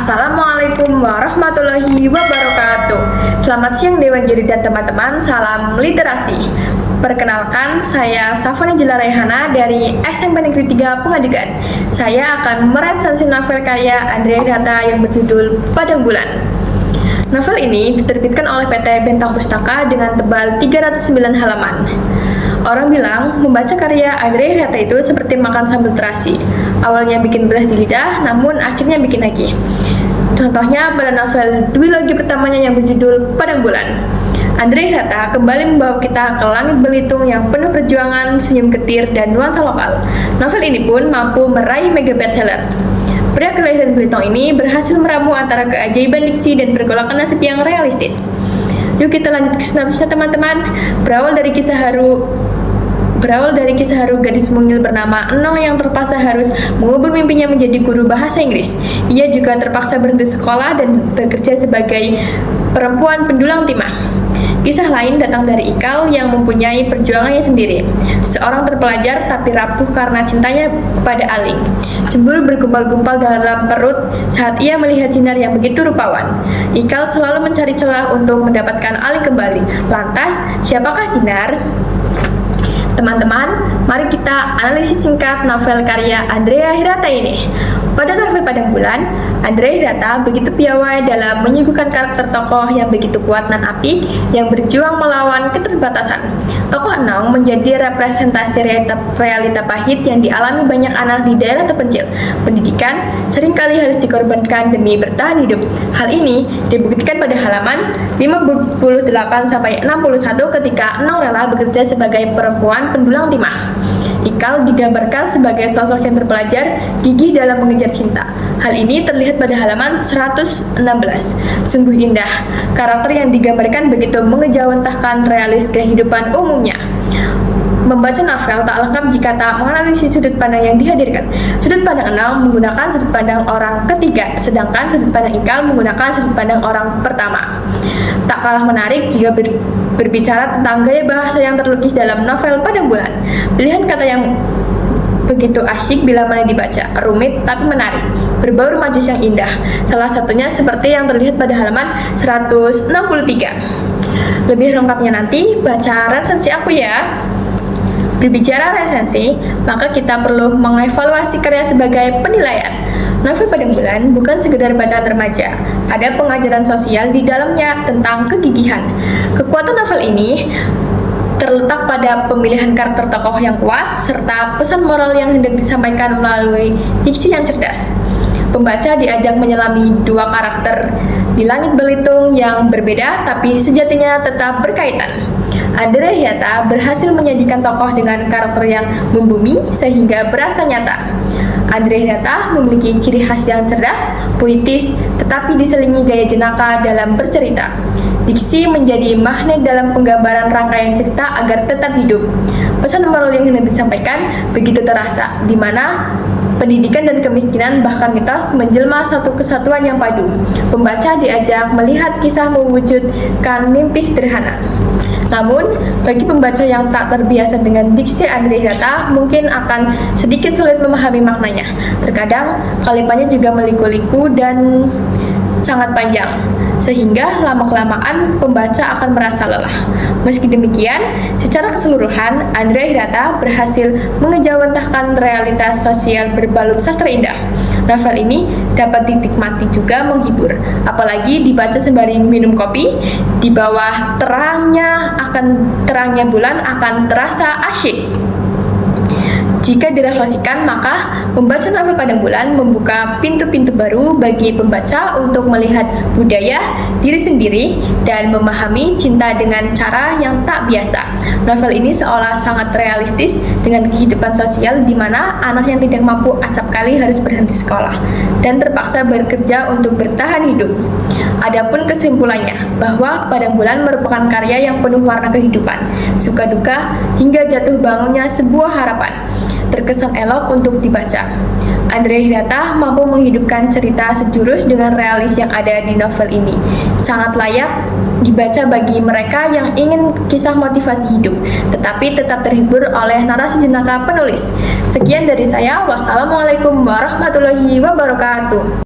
Assalamualaikum warahmatullahi wabarakatuh. Selamat siang Dewan Juri dan teman-teman, salam literasi. Perkenalkan, saya Safoni Jela Rehana dari SMP Negeri 3 Pengadegan. Saya akan meresensi novel karya Andrea Hirata yang berjudul Padang Bulan. Novel ini diterbitkan oleh PT Bentang Pustaka dengan tebal 309 halaman. Orang bilang membaca karya Andrea Hirata itu seperti makan sambal terasi. Awalnya bikin belah di lidah, namun akhirnya bikin lagi. Contohnya pada novel duologi pertamanya yang berjudul Padang Bulan. Andrea Hirata kembali membawa kita ke langit Belitung yang penuh perjuangan, senyum getir, dan nuansa lokal. Novel ini pun mampu meraih mega bestseller. Pria kelahiran Belitung ini berhasil meramu antara keajaiban diksi dan pergolakan nasib yang realistis. Yuk kita lanjut ke sinopsisnya teman-teman. Berawal dari kisah haru gadis mungil bernama Enong yang terpaksa harus mengubur mimpinya menjadi guru bahasa Inggris. Ia juga terpaksa berhenti sekolah dan bekerja sebagai perempuan pendulang timah. Kisah lain datang dari Ikal yang mempunyai perjuangannya sendiri. Seorang terpelajar tapi rapuh karena cintanya pada Aling. Cemburu bergumpal-gumpal dalam perut saat ia melihat Sinar yang begitu rupawan. Ikal selalu mencari celah untuk mendapatkan Aling kembali. Lantas, siapakah Sinar? Teman-teman, mari kita analisis singkat novel karya Andrea Hirata ini. Pada novel Padang Bulan, Andrea Hirata begitu piawai dalam menyuguhkan karakter tokoh yang begitu kuat dan apik yang berjuang melawan keterbatasan. Tokoh Enong menjadi representasi realita pahit yang dialami banyak anak di daerah terpencil. Pendidikan seringkali harus dikorbankan demi bertahan hidup. Hal ini dibuktikan pada halaman 58-61 ketika Enong rela bekerja sebagai perempuan pendulang timah. Ikal digambarkan sebagai sosok yang terpelajar, gigih dalam mengejar cinta. Hal ini terlihat pada halaman 116. Sungguh indah, karakter yang digambarkan begitu mengejawantahkan realis kehidupan umumnya. Membaca novel tak lengkap jika tak menganalisis sudut pandang yang dihadirkan. Sudut pandang Enong menggunakan sudut pandang orang ketiga, sedangkan sudut pandang Ikal menggunakan sudut pandang orang pertama. Tak kalah menarik jika berbicara tentang gaya bahasa yang terlukis dalam novel Padang Bulan. Pilihan kata yang begitu asyik bila mana dibaca, rumit tapi menarik, berbau majis yang indah. Salah satunya seperti yang terlihat pada halaman 163. Lebih lengkapnya nanti baca resensi aku ya. Berbicara resensi, maka kita perlu mengevaluasi karya sebagai penilaian. Novel Padang Bulan bukan sekedar bacaan remaja. Ada pengajaran sosial di dalamnya tentang kegigihan. Kekuatan novel ini terletak pada pemilihan karakter tokoh yang kuat serta pesan moral yang hendak disampaikan melalui diksi yang cerdas. Pembaca diajak menyelami dua karakter di langit Belitung yang berbeda tapi sejatinya tetap berkaitan. Andrea Hirata berhasil menyajikan tokoh dengan karakter yang membumi sehingga berasa nyata. Andrea Hirata memiliki ciri khas yang cerdas, puitis, tetapi diselingi gaya jenaka dalam bercerita. Diksi menjadi magnet dalam penggambaran rangkaian cerita agar tetap hidup. Pesan moral yang hendak disampaikan begitu terasa, di mana pendidikan dan kemiskinan bahkan mitos menjelma satu kesatuan yang padu. Pembaca diajak melihat kisah mewujudkan mimpi sederhana. Namun, bagi pembaca yang tak terbiasa dengan diksi Andrea Hirata, mungkin akan sedikit sulit memahami maknanya. Terkadang, kalimatnya juga meliku-liku dan sangat panjang, sehingga lama-kelamaan pembaca akan merasa lelah. Meski demikian, secara keseluruhan, Andrea Hirata berhasil mengejawantahkan realitas sosial berbalut sastra indah. Novel ini dapat dinikmati juga menghibur, apalagi dibaca sembari minum kopi. Di bawah terangnya bulan akan terasa asyik. Jika direfleksikan, maka membaca novel Padang Bulan membuka pintu-pintu baru bagi pembaca untuk melihat budaya, diri sendiri, dan memahami cinta dengan cara yang tak biasa. Novel ini seolah sangat realistis dengan kehidupan sosial di mana anak yang tidak mampu acap kali harus berhenti sekolah dan terpaksa bekerja untuk bertahan hidup. Adapun kesimpulannya, bahwa Padang Bulan merupakan karya yang penuh warna kehidupan, suka duka, hingga jatuh bangunnya sebuah harapan. Terkesan elok untuk dibaca. Andrea Hirata mampu menghidupkan cerita sejurus dengan realis yang ada di novel ini. Sangat layak dibaca bagi mereka yang ingin kisah motivasi hidup, tetapi tetap terhibur oleh narasi jenaka penulis. Sekian dari saya. Wassalamualaikum warahmatullahi wabarakatuh.